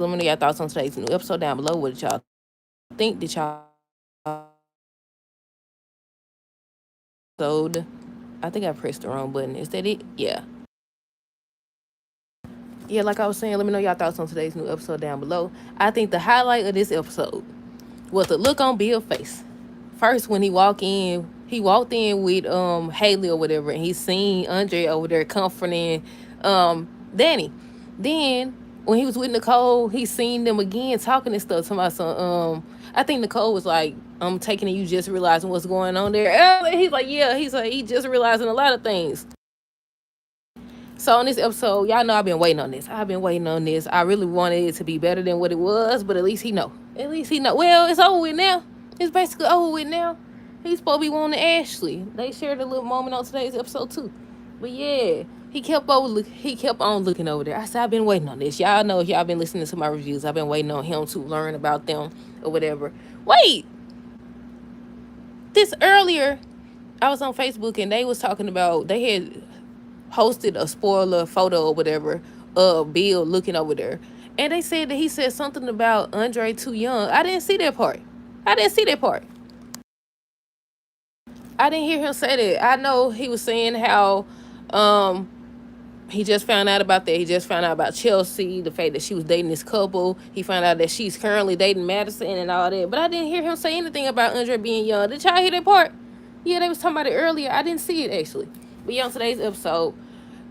Let me know your thoughts on today's new episode down below. What did y'all think? Did y'all episode? I think I pressed the wrong button. Is that it? Yeah. Yeah, like I was saying, let me know your thoughts on today's new episode down below. I think the highlight of this episode was the look on Bill's face. First, when he walked in with Haley or whatever, and he seen Andre over there comforting Danny. Then when he was with Nicole, he seen them again talking and stuff. To my son, I think Nicole was like, "I'm taking it. You just realizing what's going on there." And he's like, "Yeah." He's like, he just realizing a lot of things. So on this episode, y'all know I've been waiting on this. I really wanted it to be better than what it was, but at least he know. At least he know. Well, it's over with now. It's basically over with now. He's supposed to be wanting Ashley. They shared a little moment on today's episode too. But yeah, he kept on looking over there. I said, I've been waiting on this. Y'all know if y'all been listening to my reviews, I've been waiting on him to learn about them or whatever. Wait, this earlier, I was on Facebook and they was talking about they had posted a spoiler photo or whatever of Bill looking over there. And they said that he said something about Andre too young. I didn't see that part. I didn't hear him say that. I know he was saying how he just found out about that. He just found out about Chelsea, the fact that she was dating this couple. He found out that she's currently dating Madison and all that. But I didn't hear him say anything about Andre being young. Did y'all hear that part? Yeah, they was talking about it earlier. I didn't see it actually. But yeah, on today's episode,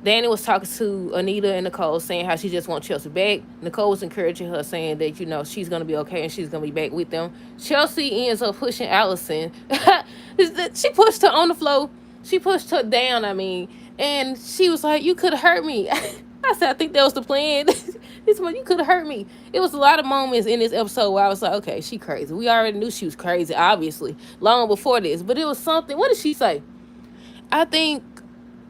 Danny was talking to Anita and Nicole, saying how she just wants Chelsea back. Nicole was encouraging her, saying that, she's going to be okay and she's going to be back with them. Chelsea ends up pushing Allison. She pushed her on the floor. She pushed her down, and she was like, you could have hurt me. I said, I think that was the plan. This one, you could have hurt me. It was a lot of moments in this episode where I was like, okay, she crazy. We already knew she was crazy, obviously, long before this. But it was something. What did she say? I think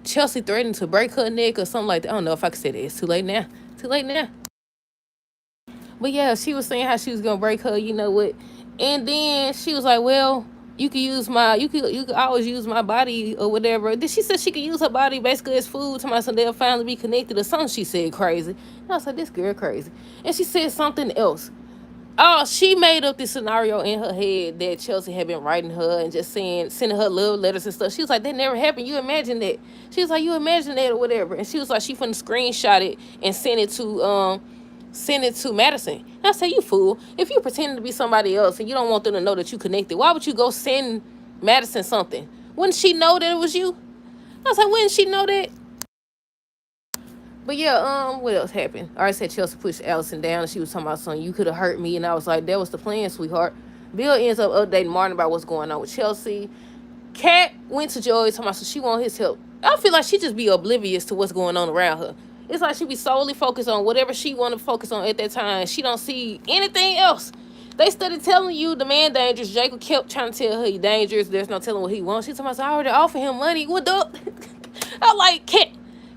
Chelsea threatened to break her neck or something like that. I don't know if I could say that. It's too late now. But yeah, she was saying how she was gonna break her, you know what? And then she was like, "Well, you could always use my body or whatever." Then she said she could use her body basically as food to my son. They'll finally be connected or something. She said crazy. And I was like, "This girl crazy." And she said something else. Oh, she made up this scenario in her head that Chelsea had been writing her and just sending her love letters and stuff. She was like, that never happened. You imagine that. She was like, you imagine that or whatever. And she was like, she finna screenshot it and send it to Madison. And I said, you fool. If you pretending to be somebody else and you don't want them to know that you connected, why would you go send Madison something? Wouldn't she know that it was you? I was like, wouldn't she know that? But yeah, what else happened? I already said Chelsea pushed Allison down and she was talking about something, you could have hurt me. And I was like, that was the plan, sweetheart. Bill ends up updating Martin about what's going on with Chelsea. Kat went to Joey talking about so she want his help. I feel like she just be oblivious to what's going on around her. It's like she be solely focused on whatever she want to focus on at that time. She don't see anything else. They started telling you the man dangerous. Jacob kept trying to tell her he dangerous. There's no telling what he wants. She talking about, I already offered him money. What the? I'm like, Kat,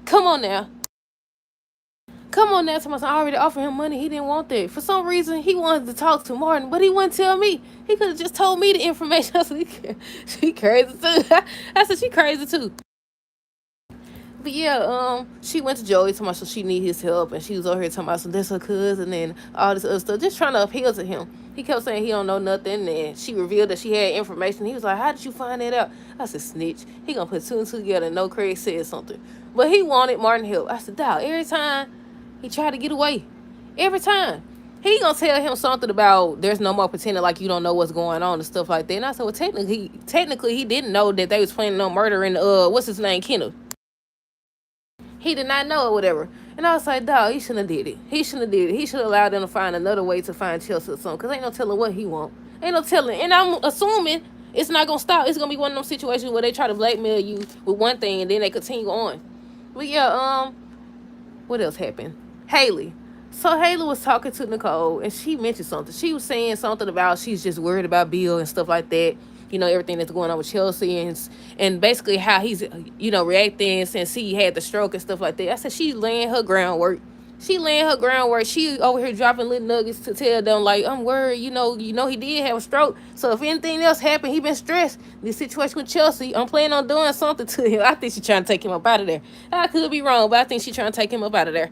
come on now. Thomas. I already offered him money. He didn't want that. For some reason, he wanted to talk to Martin, but he wouldn't tell me. He could have just told me the information. I said, she crazy too. I said, she crazy too. But yeah, she went to Joey talking about so she need his help, and she was over here talking about so that's her cousin and all this other stuff, just trying to appeal to him. He kept saying he don't know nothing, and she revealed that she had information. He was like, how did you find that out? I said, snitch. He gonna put two and two together and know Craig said something. But he wanted Martin help. I said, dog, every time he tried to get away. Every time. He gonna tell him something about there's no more pretending like you don't know what's going on and stuff like that. And I said, well, technically he didn't know that they was planning on murdering what's his name, Kendall. He did not know or whatever. And I was like, dog, he shouldn't have did it. He should have allowed them to find another way to find Chelsea or something. Because ain't no telling what he want. Ain't no telling. And I'm assuming it's not going to stop. It's going to be one of those situations where they try to blackmail you with one thing and then they continue on. But yeah, what else happened? Haley. So Haley was talking to Nicole and she mentioned something. She was saying something about she's just worried about Bill and stuff like that. Everything that's going on with Chelsea and basically how he's, reacting since he had the stroke and stuff like that. I said, she laying her groundwork. She over here dropping little nuggets to tell them, like, I'm worried, he did have a stroke. So if anything else happened, he been stressed. This situation with Chelsea, I'm planning on doing something to him. I think she's trying to take him up out of there. I could be wrong, but I think she's trying to take him up out of there.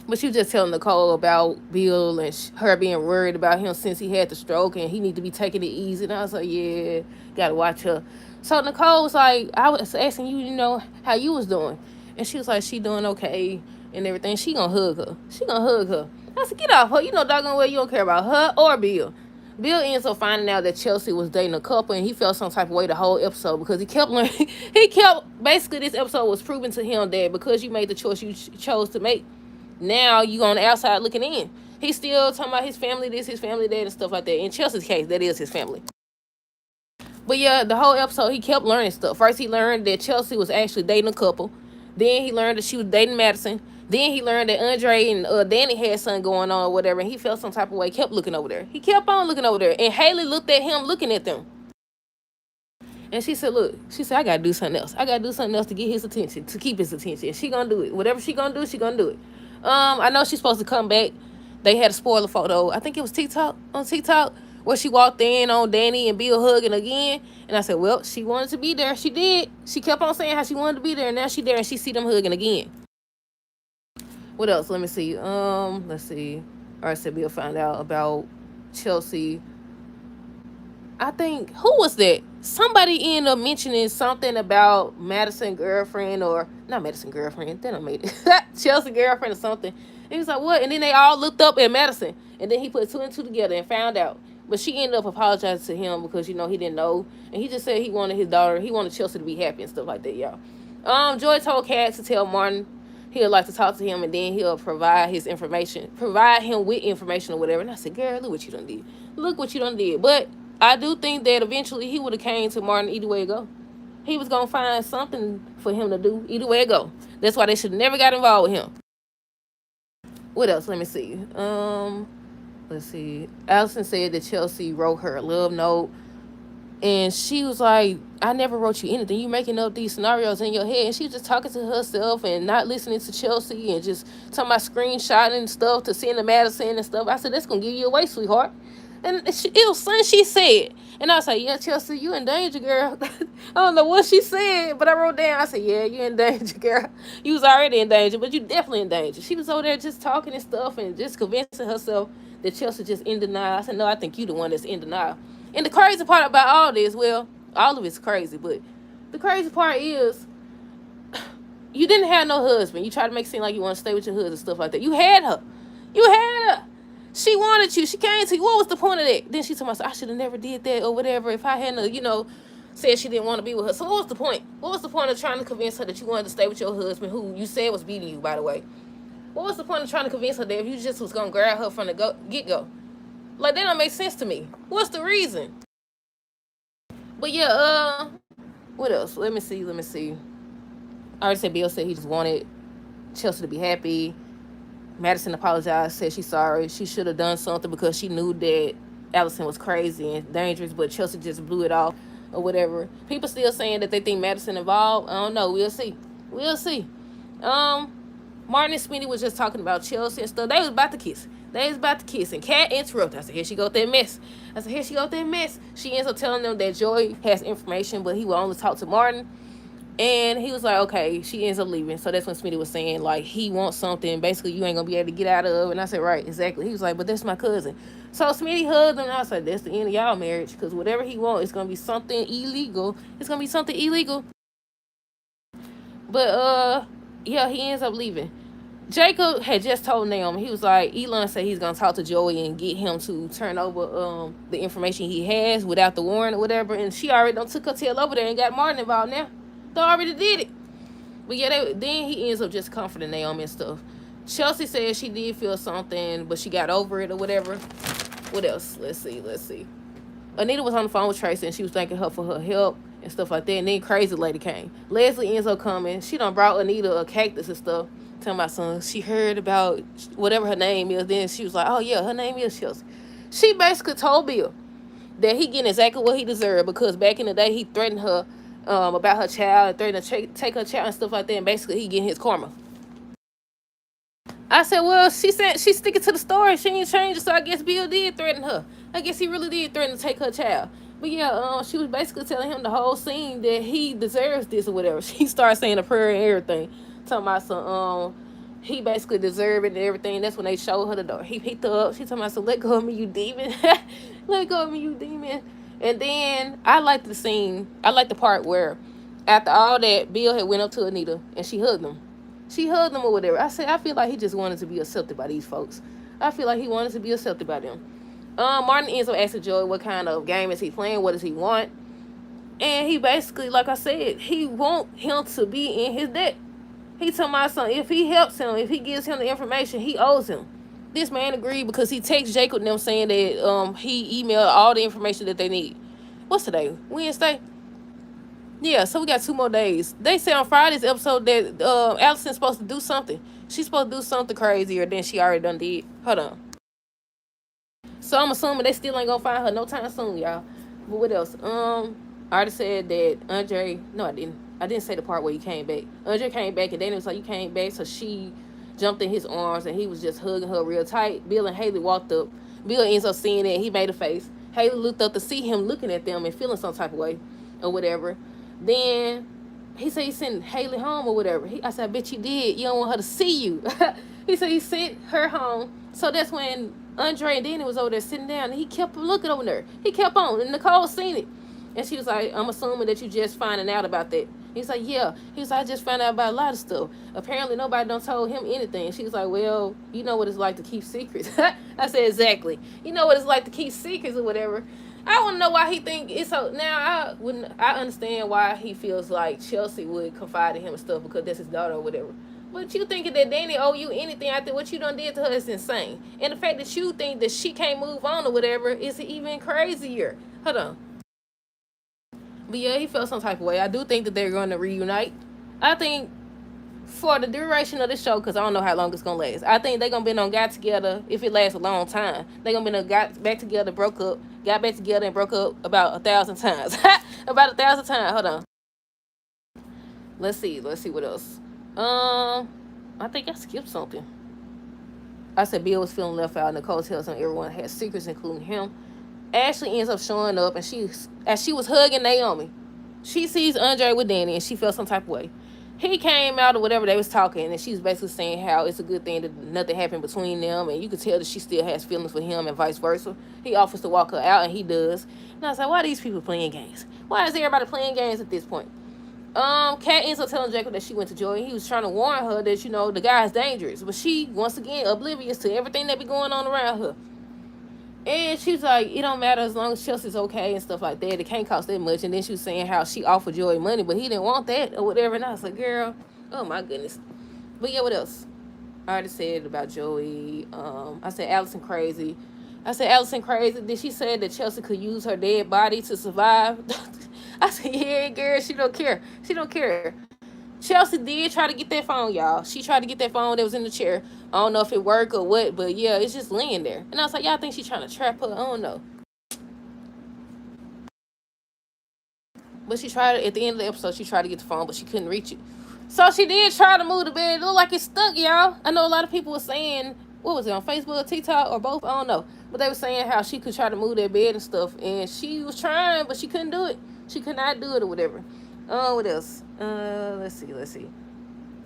But she was just telling Nicole about Bill and her being worried about him since he had the stroke and he need to be taking it easy. And I was like, yeah, gotta watch her. So Nicole was like, I was asking you, how you was doing. And she was like, she doing okay and everything. She gonna hug her. She gonna hug her. I said, get off her. Doggone well you don't care about her or Bill. Bill ends up finding out that Chelsea was dating a couple, and he felt some type of way the whole episode because he kept learning. Basically, this episode was proving to him that because you made the choice you chose to make, now you on the outside looking in. He's still talking about his family this, his family that, and stuff like that. In Chelsea's case, that is his family. But yeah, the whole episode, he kept learning stuff. First, he learned that Chelsea was actually dating a couple. Then he learned that she was dating Madison. Then he learned that Andre and Danny had something going on or whatever, and he felt some type of way, kept looking over there. He kept on looking over there, and Haley looked at him looking at them. And she said, look, I got to do something else. I got to do something else to get his attention, to keep his attention. She going to do it. Whatever she going to do, she going to do it. I know she's supposed to come back. They had a spoiler photo. I think it was on TikTok, where she walked in on Danny and Bill hugging again. And I said, well, she wanted to be there. She did. She kept on saying how she wanted to be there, and now she there, and she see them hugging again. What else? Let me see. Let's see. All right, so Bill found out about Chelsea. I think, who was that? Somebody ended up mentioning something about Madison girlfriend, or not Madison girlfriend. Then I made it. Chelsea girlfriend or something. And he was like, what? And then they all looked up at Madison. And then he put two and two together and found out. But she ended up apologizing to him because, he didn't know. And he just said he wanted his daughter, he wanted Chelsea to be happy and stuff like that, y'all. Joy told Kat to tell Martin he'll like to talk to him, and then he'll provide him with information or whatever. And I said, girl, look what you done did. Look what you done did. But I do think that eventually he would have came to Martin either way it go. He was going to find something for him to do either way it go. That's why they should never got involved with him. What else? Let me see. Let's see. Allison said that Chelsea wrote her a love note. And she was like, I never wrote you anything. You making up these scenarios in your head. And she was just talking to herself and not listening to Chelsea and just talking about screenshotting stuff to send to Madison and stuff. I said, that's going to give you away, sweetheart. And it was something she said. And I was like, yeah, Chelsea, you in danger, girl. I don't know what she said, but I wrote down. I said, yeah, you in danger, girl. You was already in danger, but you definitely in danger. She was over there just talking and stuff and just convincing herself that Chelsea just in denial. I said, no, I think you the one that's in denial. And the crazy part about all this, well, all of it's crazy, but the crazy part is you didn't have no husband. You tried to make it seem like you want to stay with your husband and stuff like that. You had her. She wanted you. She came to you. What was the point of that? Then she told me, I should have never did that or whatever if I hadn't, said she didn't want to be with her. So what was the point? What was the point of trying to convince her that you wanted to stay with your husband, who you said was beating you, by the way? What was the point of trying to convince her that if you just was going to grab her from the get-go? Like, that don't make sense to me. What's the reason? But yeah, what else? Let me see. I already said Bill said he just wanted Chelsea to be happy. Madison apologized, said she's sorry. She should have done something because she knew that Allison was crazy and dangerous, but Chelsea just blew it off or whatever. People still saying that they think Madison involved. I don't know. We'll see. Martin and Smitty was just talking about Chelsea and stuff. They was about to kiss. And Kat interrupted. I said, here she go with that mess. She ends up telling them that Joy has information, but he will only talk to Martin. And he was like, okay. She ends up leaving. So that's when Smitty was saying, like, he wants something basically you ain't going to be able to get out of. And I said, right, exactly. He was like, but that's my cousin. So Smitty hugged him, and I was like, that's the end of y'all marriage, because whatever he wants, it's going to be something illegal. But, yeah, he ends up leaving. Jacob had just told Naomi, he was like, Elon said he's going to talk to Joey and get him to turn over the information he has without the warrant or whatever. And she already took her tail over there and got Martin involved now. They already did it. But yeah, then he ends up just comforting Naomi and stuff. Chelsea said she did feel something, but she got over it or whatever. What else? Let's see. Anita was on the phone with Tracy, and she was thanking her for her help and stuff like that. And then Crazy Lady came. Leslie ends up coming. She done brought Anita a cactus and stuff. Tell my son, she heard about whatever her name is. Then she was like, oh, yeah, her name is Chelsea. She basically told Bill that he getting exactly what he deserved, because back in the day, he threatened her about her child, threatened to take her child and stuff like that, and basically he getting his karma. I said, well, she said she's sticking to the story. She ain't changed, so I guess Bill did threaten her. I guess he really did threaten to take her child. But yeah, she was basically telling him the whole scene that he deserves this or whatever. She started saying a prayer and everything. Talking about some, he basically deserved it and everything. That's when they showed her the door. He picked her up. She told me, "So let go of me, you demon." Let go of me, you demon. And then I like the scene. I like the part where, after all that, Bill had went up to Anita and she hugged him. She hugged him or whatever. I said, I feel like he just wanted to be accepted by these folks. I feel like he wanted to be accepted by them. Martin ends up asking Joey what kind of game is he playing, what does he want, and he basically, like I said, he want him to be in his debt. He told my son, if he helps him, if he gives him the information, he owes him. This man agreed because he texted Jacob and them saying that he emailed all the information that they need. What's today? Wednesday? Yeah, so we got 2 more days. They say on Friday's episode that Allison's supposed to do something. She's supposed to do something crazier than she already done did. Hold on. So I'm assuming they still ain't gonna find her no time soon, y'all. But what else? I already said that Andre. No, I didn't. I didn't say the part where he came back. Andre came back, and then it was like, you came back, so she jumped in his arms, and he was just hugging her real tight. Bill and Haley walked up. Bill ends up seeing it, and he made a face. Haley looked up to see him looking at them and feeling some type of way or whatever. Then he said he sent Haley home or whatever. I said, I bet you did. You don't want her to see you. He said he sent her home. So that's when Andre and Danny was over there sitting down, and he kept looking over there. He kept on, and Nicole seen it. And she was like, I'm assuming that you just finding out about that. He's like, yeah. He was like, I just found out about a lot of stuff. Apparently nobody done told him anything. She was like, well, you know what it's like to keep secrets. I said, exactly. You know what it's like to keep secrets or whatever. I want to know why he think it's so. Now I understand why he feels like Chelsea would confide in him and stuff because that's his daughter or whatever. But you thinking that Danny owe you anything after what you done did to her is insane. And the fact that you think that she can't move on or whatever is even crazier. Hold on. But yeah, he felt some type of way. I do think that they're going to reunite. I think for the duration of the show, because I don't know how long it's going to last, I think they're going to be on got together, if it lasts a long time. They're going to be on got back together, broke up, got back together and broke up about 1,000 times. About 1,000 times. Hold on. Let's see what else. I think I skipped something. I said Bill was feeling left out. Nicole tells him everyone had secrets, including him. Ashley ends up showing up, and as she was hugging Naomi, she sees Andre with Danny, and she felt some type of way. He came out or whatever, they was talking, and she was basically saying how it's a good thing that nothing happened between them, and you could tell that she still has feelings for him and vice versa. He offers to walk her out, and he does. And I was like, why are these people playing games? Why is everybody playing games at this point? Kat ends up telling Jacob that she went to Joey. He was trying to warn her that, the guy's dangerous, but she, once again, oblivious to everything that be going on around her. And she was like, it don't matter as long as Chelsea's okay and stuff like that. It can't cost that much. And then she was saying how she offered Joey money, but he didn't want that or whatever. And I was like, girl, oh my goodness. But yeah, what else? I already said about Joey. I said Allison crazy. Then she said that Chelsea could use her dead body to survive. I said, yeah, girl, she don't care. Chelsea did try to get that phone, y'all. She tried to get that phone that was in the chair. I don't know if it worked or what, but yeah, it's just laying there. And I was like, y'all think she's trying to trap her? I don't know. But she tried, at the end of the episode, she tried to get the phone, but she couldn't reach it. So she did try to move the bed. It looked like it's stuck, y'all. I know a lot of people were saying, what was it, on Facebook or TikTok or both? I don't know. But they were saying how she could try to move that bed and stuff. And she was trying, but she couldn't do it. She could not do it or whatever. What else? Let's see.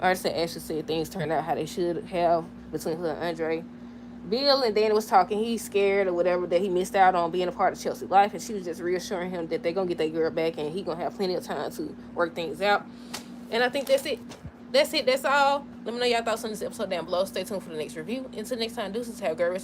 I already said Ashley said things turned out how they should have between her and Andre. Bill and Danny was talking. He's scared or whatever that he missed out on being a part of Chelsea's life, and she was just reassuring him that they're going to get that girl back and he's going to have plenty of time to work things out. And I think that's it. That's all. Let me know y'all thoughts on this episode down below. Stay tuned for the next review. Until next time, deuces. Have a great rest.